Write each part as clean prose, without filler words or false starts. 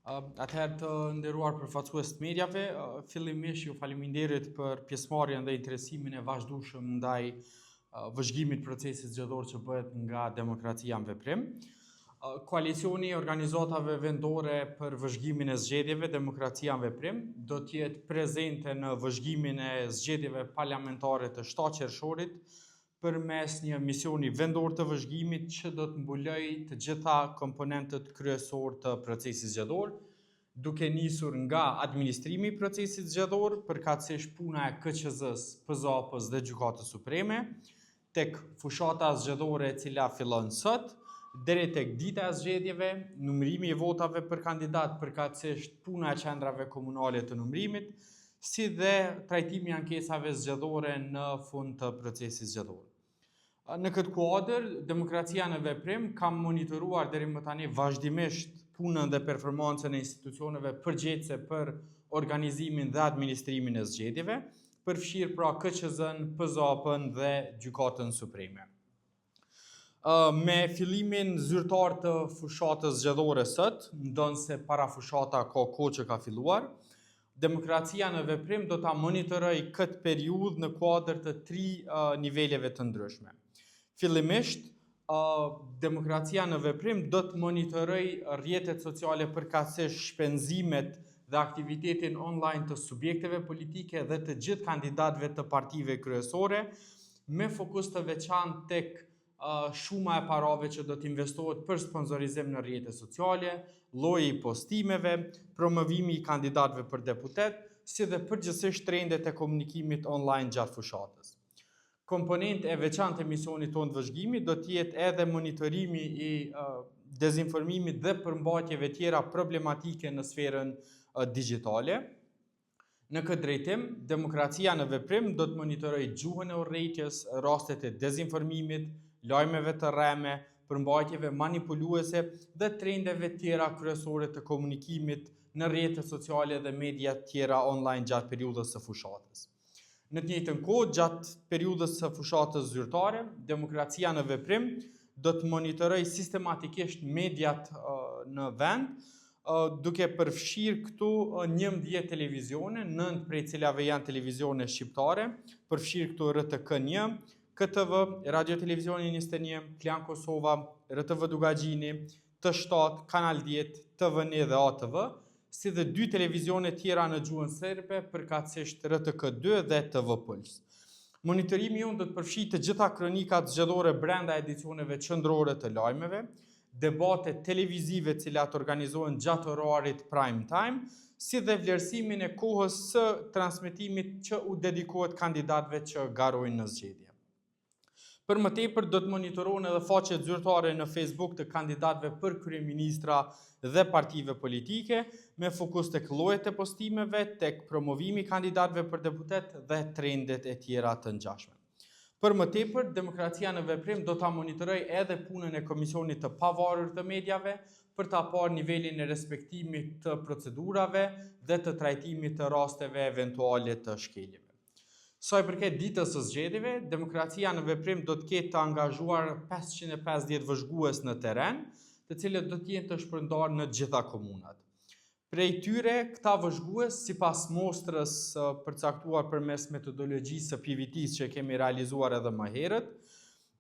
Atëherë të nderuar përfaqësues të mediave, fillimisht ju faleminderit për pjesëmarrjen dhe interesimin e vazhdueshëm ndaj vëzhgimit procesit zgjedhor që bëhet nga Demokracia në Veprim. Koalicioni i organizatave vendore për vëzhgimin e zgjedhjeve Demokracia në Veprim do të jetë prezente në vëzhgimin e zgjedhjeve parlamentare të 7 qershorit përmes një misioni vendor të vëzhgimit që do të mbulojë të gjitha komponentët kryesor të procesit zgjedhor, duke nisur nga administrimi i procesit zgjedhor, përkatësisht puna e KQZ-s, PZAP-s dhe Gjykatës Supreme, tek fushata zgjedhore e cila fillon sot, deri tek dita e zgjedhjeve, numërimi i votave për kandidat, përkatësisht puna e qendrave komunale të numërimit, si dhe trajtimi i ankesave zgjedhore në fund të procesit zgjedhor. Në këtë kuadër, Demokracia në Veprim ka monitoruar deri më tani vazhdimisht punën dhe performancën e institucioneve përgjegjëse për organizimin dhe administrimin e zgjedhjeve, përfshirë pra KQZ-n, PZAP-n dhe Gjykatën Supreme. Me fillimin zyrtar të fushatës zgjedhore sot, ndonse para fushata ka kohë që ka filluar, Demokracia në Veprim do ta monitorojë këtë periudhë në kuadër të 3 niveleve të ndryshme. Fillimisht, Demokracia në Veprim do të monitorojë rrjetet sociale përkatësisht shpenzimet dhe aktivitetin online të subjekteve politike dhe të gjithë kandidatëve të partive kryesore, me fokus të veçantë tek shuma e parave që do të investohet për sponsorizim në rrjetet sociale, lloji i postimeve, promovimi i kandidatëve për deputet, si dhe përgjithsisht trendet e komunikimit online gjatë fushatës. Komponent e veçantë e misionit tonë të vëzhgimit do të jetë edhe monitorimi i dezinformimit dhe përmbajtjeve tjera problematike në sferën digjitale. Në këtë drejtim, Demokracia në Veprim do të monitorojë gjuhën e urrëtijes, rastet e dezinformimit, lajmeve të rreme, përmbajtjeve manipuluese dhe trendeve tjera kryesore të komunikimit në rrjetet sociale dhe media tjera online gjatë periudhës së fushatës. Në të njëjtën kohë, gjatë periudhës së fushatës zyrtare, Demokracia në Veprim do të monitorojë sistematikisht mediat në vend, duke përfshirë këtu 11 televizione, 9 prej cilave janë televizione shqiptare, përfshirë këtu RTK1, KTV, Radio Televizioni 21, Klan Kosova, RTV Dugagjini, T7, Kanal 10, TVN dhe ATV, si dhe 2 televizione tjera në gjuhën serbe, përkatësisht RTK2 dhe TV Puls. Monitorimi jonë do të përfshijë të gjitha kronikat zgjedhore brenda edicioneve qendrore të lajmeve, debate televizive të cilat organizohen gjatë orarit prime time, si dhe vlerësimin e kohës së transmetimit që u dedikohet kandidatëve që garojnë në zgjedhje. Për më tepër do të monitorohen edhe faqet zyrtare në Facebook të kandidatëve për kryeministra dhe partive politike, me fokus tek llojet e postimeve, tek promovimi i kandidatëve për deputet dhe trendet e tjera të ngjashme. Për më tepër, Demokracia në Veprim do ta monitorojë edhe punën e Komisionit të Pavarur të Mediave për ta parë nivelin e respektimit të procedurave dhe të trajtimit të rasteve eventuale të shkeljeve. Sa i përket ditës së zgjedhjeve, Demokracia në Veprim do të ketë të angazhuar 550 vëzhgues në terren, të cilët do të jenë të shpërndarë në gjitha komunat. Prej tyre, këta vëzhgues, sipas mostrës përcaktuar përmes metodologjisë së PVT-s që kemi realizuar edhe më herët,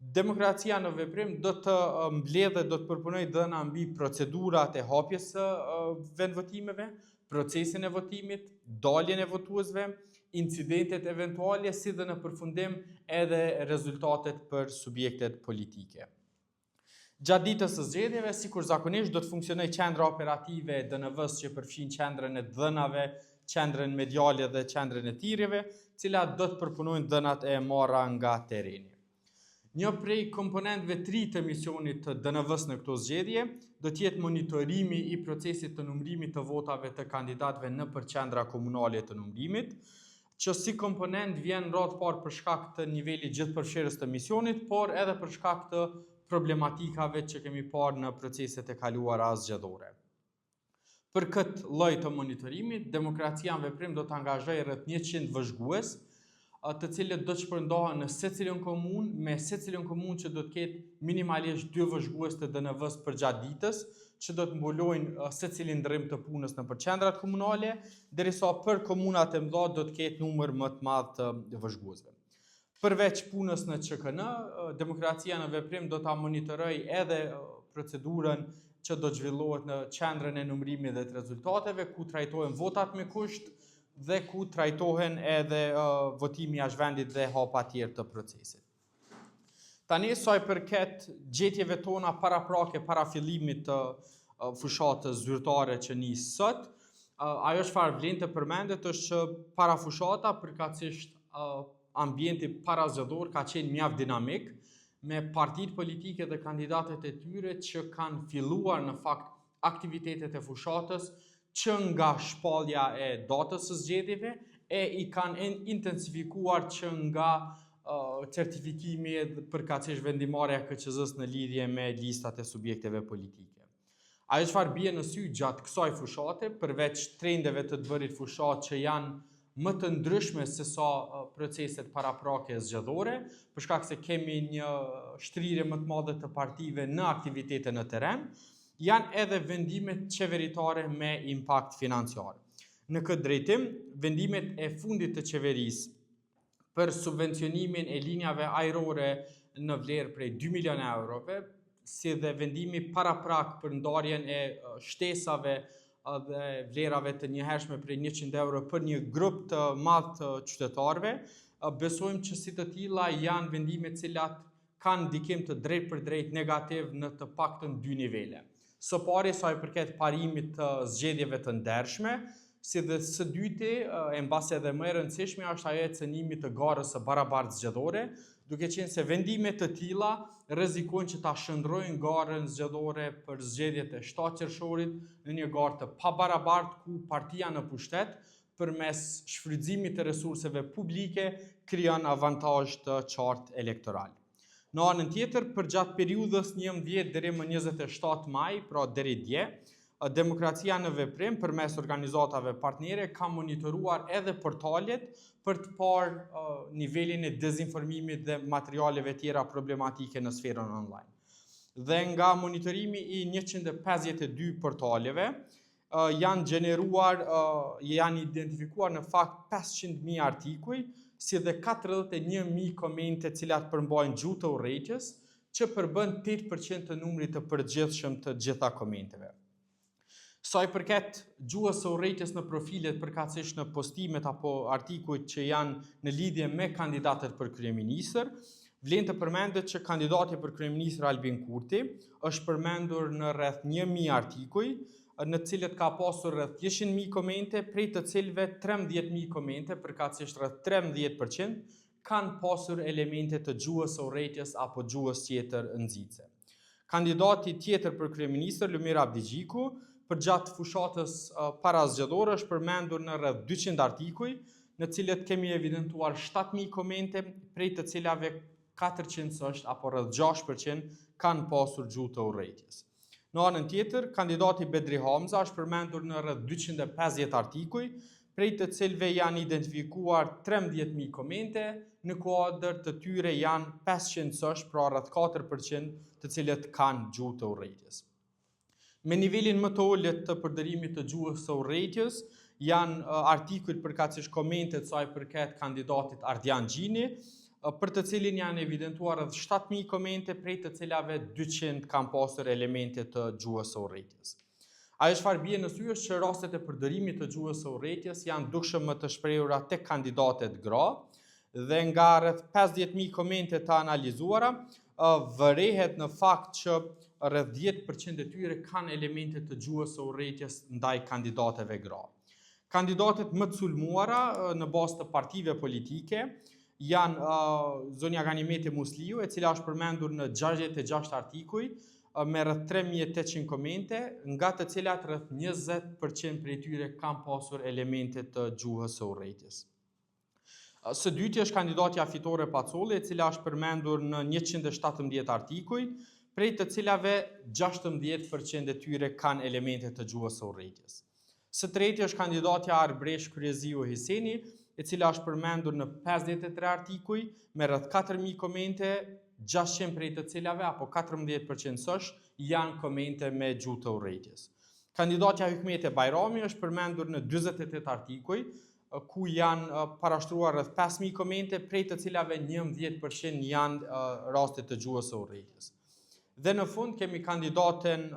Demokracia në Veprim do të mbledhë, do të përpunojë dhëna mbi procedurat e hapjes së vendvotimeve, procesin e votimit, daljen e votuesve, incidentet eventuale, si dhe në përfundim edhe rezultatet për subjektet politike. Gjatë ditës së zgjedhjeve, sikur zakonisht, do të funksionojë qendra operative e DNV-s që përfshin qendrën e dhënave, qendrën mediale dhe qendrën e thirrjeve, cilat do të përpunojnë dhënat e marra nga terreni. Një prej komponentëve 3 të misionit të DNV-s në këto zgjedhje do të jetë monitorimi i procesit të numërimit të votave të kandidatëve nëpër qendra komunale të numërimit, që si komponent vjen radh parë për shkak të nivelit gjithëpërfshirës të misionit, por edhe për shkak të problematikave që kemi parë në proceset e kaluara zgjedhore. Për këtë lloj të monitorimit, Demokracia në Veprim do të angazhojë rreth 100 vëzhgues, të cilët do të shpërndahen në secilën komunë, me secilën komunë që do të ketë minimalisht 2 vëzhgues të DNV-s për gjatë ditës, që do të mbulojnë secilin ndërrim të punës në qendrat komunale, derisa për komunat e mëdha do të ketë numër më të madh të vëzhguesve. Përveç punës në ÇKN, Demokracia në Veprim do ta monitoroj edhe procedurën që do të zhvillohet në qendrën e numërimit dhe të rezultateve, ku trajtohen votat me kusht dhe ku trajtohen edhe votimi jashtë vendit dhe hapa tjerë të procesit. Tani sa i përket gjetjeve tona paraprake para fillimit të fushatës zyrtare që nis sot, ajo çfarë vlen të përmendet është që para fushata përkatësisht ambienti parazgjedhor ka qenë mjaft dinamik, me partitë politike dhe kandidatet e tyre që kanë filluar në fakt aktivitetet e fushatës që nga shpallja e datës së zgjedhjeve e i kanë intensifikuar që nga certifikimi dhe përkatësisht vendimarrja e KQZ-s në lidhje me listat e subjekteve politike. Ajo çfarë bie në sy gjatë kësaj fushate, përveç trendeve të bërit fushat që janë më të ndryshme se sa proceset paraprake zgjedhore, për shkak se kemi një shtrirje më të madhe të partive në aktivitete në terren, janë edhe vendimet qeveritare me impakt financiar. Në këtë drejtim, vendimet e fundit të qeverisë për subvencionimin e linjave ajrore në vlerë prej 2 milion eurove, si dhe vendimi paraprak për ndarjen e shtesave dhe vlerave të njëhershme prej 100 euro për një grup të madh të qytetarëve, besojmë që si të tilla janë vendime të cilat kanë ndikim të drejt për drejt negativ në të paktën 2 nivele. Së pari sa i përket parimit të zgjedhjeve të ndershme, si dhe së dyti, e mbasi edhe më e rëndësishme, është ajo e cënimit të garës së barabartë zgjedhore, duke qenë se vendime të tilla rrezikojnë që ta shndrojnë garën zgjedhore për zgjedhjet e 7 qershorit në një garë të pabarabartë ku partia në pushtet përmes shfrytëzimit të resurseve publike krijon avantazh të qartë elektoral. Në anën tjetër, përgjatë periudhës 11 deri më 27 maj, pra deri dje, Demokracia në Veprim përmes organizatave partnere ka monitoruar edhe portalet për të parë nivelin e dezinformimit dhe materialeve tjera problematike në sferën online. Dhe nga monitorimi i 152 portaleve, janë identifikuar në fakt 500.000 artikuj, si dhe 41.000 komente cilat përmbajnë gjuhë të urrëties, që përbën 8% të numrit të përgjithshëm të gjitha komenteve. Sa i përket gjuhës së urrëties në profilet përkatësisht në postimet apo artikujt që janë në lidhje me kandidatët për kryeministër, vlen të përmendet që kandidati për kryeministër Albin Kurti është përmendur në rreth 1000 artikuj, në të cilët ka pasur rreth 100.000 komente, prej të cilëve 13.000 komente, përkatësisht rreth 13%, kanë pasur elemente të gjuhës së urrëties apo gjuhës tjetër nxitse. Kandidati tjetër për kryeministër, Lumir Abdigjiku, përgjatë fushatës parazgjedhore është përmendur në rreth 200 artikuj, në cilët kemi evidentuar 7.000 komente, prej të cilave 400 apo rreth 6% kanë pasur gjuhë të urrëties. Në anën tjetër, kandidati Bedri Hamza është përmendur në rreth 250 artikuj, prej të cilëve janë identifikuar 13.000 komente, në kuadër të tyre janë 500, pra rreth 4% të cilët kanë gjuhë të urrëties. Me nivelin më të ulët të përdorimit të gjuhës së urrëties janë artikujt përkatësisht komentet sa i përket kandidatit Ardian Gjini, për të cilin janë evidentuar rreth 7.000 komente, prej të cilave 200 kanë pasur elemente të gjuhës së urrëties. Ajo çfarë bie në sy është që rastet e përdorimit të gjuhës së urrëties janë dukshëm më të shprehura tek kandidatet gra, dhe nga rreth 50.000 komente të analizuara, vërehet në fakt që rreth 10% e tyre kanë elemente të gjuhës së urrëties ndaj kandidateve gra. Kandidatet më të sulmuara në bazë të partive politike janë zonja Ganimeti Musliu, e cila është përmendur në 66 artikuj me rreth 3.800 komente, nga të cilat rreth 20% prej tyre kanë pasur elemente të gjuhës së urrëties. Së dyti është kandidatja Fitore Pacolli, e cila është përmendur në 117 artikuj, prej të cilave 16% e tyre kanë elemente të gjuhës së urrëties. Së treti është kandidatja Arbresh Kryeziu Hiseni, e cila është përmendur në 53 artikuj me rreth 4.000 komente, 600 prej të cilave, apo 14% janë komente me gjuhë të urrejtjes. Kandidatja Hykmete Bajrami është përmendur në 48 artikuj, ku janë parashtruar rreth 5000 komente, prej të cilave 11% janë raste të gjuhës së urrejtjes. Dhe në fund kemi kandidaten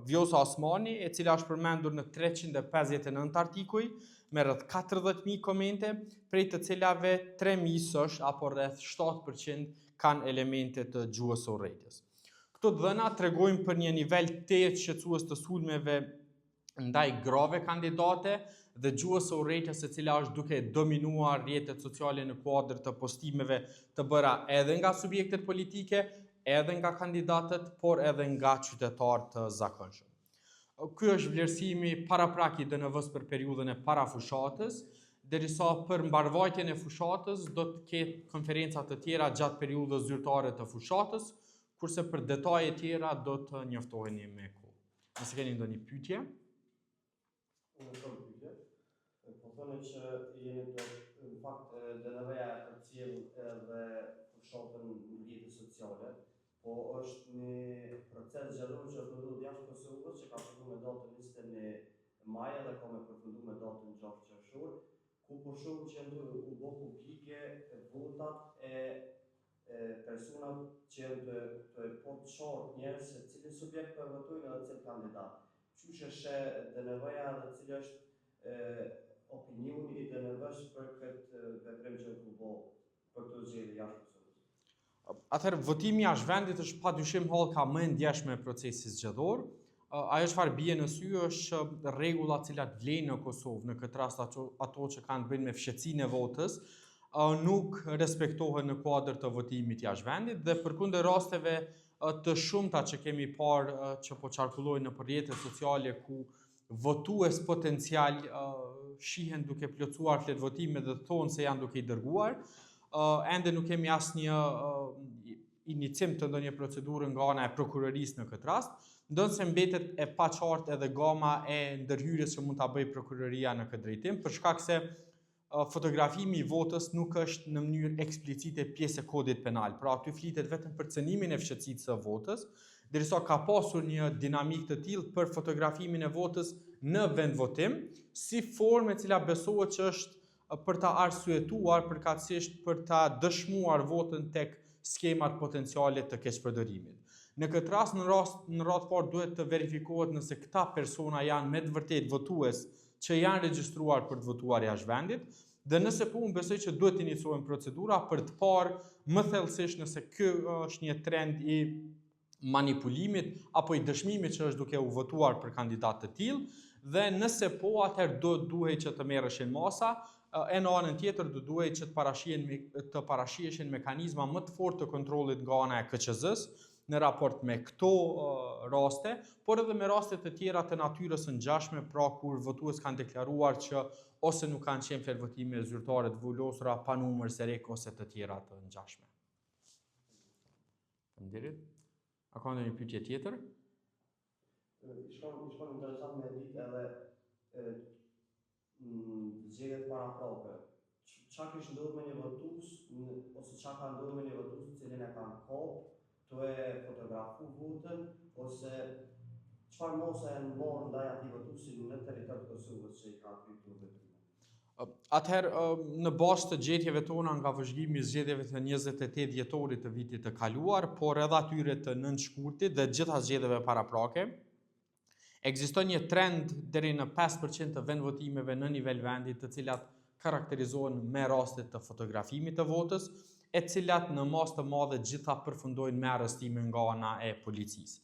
Vjosa Osmani, e cila është përmendur në 359 artikuj, me rreth 40.000 komente, prej të cilave 3.000 apo rreth 7% kanë elemente të gjuhës së urrejtjes. Këto dhëna tregojnë për një nivel të shqetësues të sulmeve ndaj grave kandidate dhe gjuhës së urrejtjes, e cila është duke dominuar rrjetet sociale në kuadër të postimeve të bëra edhe nga subjektet politike, edhe nga kandidatët, por edhe nga qytetarë të zakonshëm. Ky është vlerësimi paraprak i DNV-s për periudhën e parafushatës, derisa për mbarvajtjen e fushatës do të ketë konferenca të tjera gjatë periudhës zyrtare të fushatës, kurse për detaje tjera do të njoftoheni me kohë. Nëse keni ndonjë pyetje? Unë kam pyetje. Po thonë që jeni në fakt DNV-ja e përcjell edhe fushatën në rrjetet sociale, po është një proces zgjedhor që është ndodhur jashtë Kosovës, që ka filluar me datën 20 maj dhe ka me përfunduar me datën 6 qershor, ku po shohim që u bë publike votat e personat që janë të qartë njerëz se cilin subjekt po votojnë edhe cil kandidat. Kështu që DNV-ja dhe cili është opinioni i DNV-s për këtë veprim që u bë për këtë zgjedhje jashtë Kosovës. Atëherë, votimi jashtë vendit është padyshim hallka më e ndjeshme e procesit zgjedhor. Ajo çfarë bie në sy është rregullat të cilat vlen në Kosovë, në këtë rast ato që kanë të bëjnë me fshehtsinë e votës, nuk respektohen në kuadër të votimit jashtë vendit dhe përkundër rasteve të shumta që kemi parë që po qarkullojnë në rrjetet sociale ku votues potencial shihen duke plotësuar flet votime dhe thonë se janë duke i dërguar, ende nuk kemi asnjë inicim të ndonjë procedurë nga ana e prokurorisë në këtë rast, ndonse mbetet e paqartë edhe gama e ndërhyrjes që mund ta bëjë prokuroria në këtë drejtim, për shkak se fotografimi i votës nuk është në mënyrë eksplicite pjesë e kodit penal. Pra aty flitet vetëm për cënimin e fshehtsisë së votës, derisa ka pasur një dinamikë të tillë për fotografimin e votës në vendvotim, si formë e cila besohet që është për ta arsyetuar përkatësisht për ta dëshmuar votën tek skemat potenciale të keqpërdorimit. Në këtë rast, në radhë parë duhet të verifikohet nëse këta persona janë me të vërtetë votues që janë regjistruar për të votuar jashtë vendit, dhe nëse po, unë besoj që duhet të iniciojnë procedura për të parë më thellësisht nëse ky është një trend i manipulimit apo i dëshmimit që është duke u votuar për kandidat të tillë, dhe nëse po, atëherë duhet që të merreshin masa. E në anën tjetër do duhet që të parashiheshin mekanizma më të fortë të kontrollit nga ana e KQZ-s në raport me këto raste, por edhe me raste të tjera të natyrës së ngjashme, pra kur votues kanë deklaruar që ose nuk kanë qenë flet votime zyrtare të vullosura pa numër serek ose të tjera të ngjashme. Faleminderit. A ka ndonjë pyetje tjetër? Shkon interesant me ditë edhe zgjedhjet paraprake. Çfarë kishte ndodhur me një votues ose çfarë ka ndodhur me një votues cilin e kanë kopë, të e fotografu votën, ose çfarë mosa e morë ndaj atij votuesi në territor të Kosovës që i ka kryer veprimin? Atëherë, në bazë të gjetjeve tona nga vëzhgimi i zgjedhjeve të 28 dhjetorit të vitit të kaluar, por edhe atyre të 9 shkurtit dhe gjitha zgjedhjeve paraprake, ekziston një trend deri në 5% të vendvotimeve në nivel vendi, të cilat karakterizohen me raste të fotografimit të votës, e cilat në masë të madhe gjitha përfundojnë me arrestime nga ana e policisë.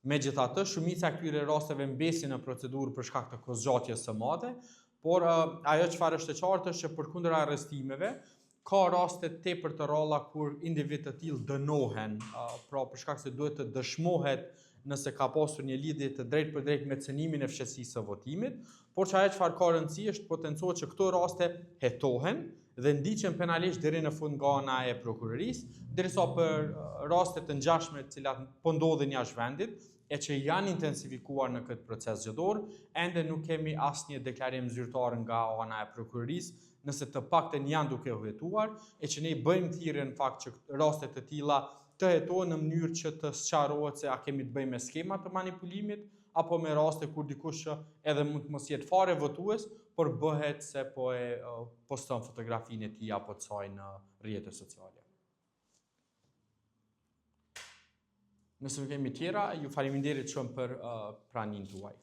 Megjithatë, shumica e këtyre rasteve mbesin në procedurë për shkak të kozgjatjes së madhe, por ajo çfarë është e qartë është që përkundër arrestimeve ka raste tepër të rralla kur individ të tillë dënohen, pra për shkak se duhet të dëshmohet nëse ka pasur një lidhje të drejtë për drejtë me cënimin e fshehtsisë së votimit, por që ajo çfarë ka rëndësi është potencohet që këto raste hetohen dhe ndiqen penalisht deri në fund nga ana e prokurorisë, derisa për raste të ngjashme të cilat po ndodhin jashtë vendit e që janë intensifikuar në këtë proces zgjedhor, ende nuk kemi asnjë deklarim zyrtar nga ana e prokurorisë, nëse të paktën janë duke u hetuar, e që ne bëjmë thirrje në fakt që raste të tilla të hetohet në mënyrë që të sqarohet se a kemi të bëjmë me skema të manipulimit, apo me raste kur dikush që edhe mund të mos jetë fare votues, por bëhet se po e poston fotografinë e tij apo të saj në rrjetet sociale. Nëse nuk kemi tjera, ju faleminderit shumë për praninë tuaj.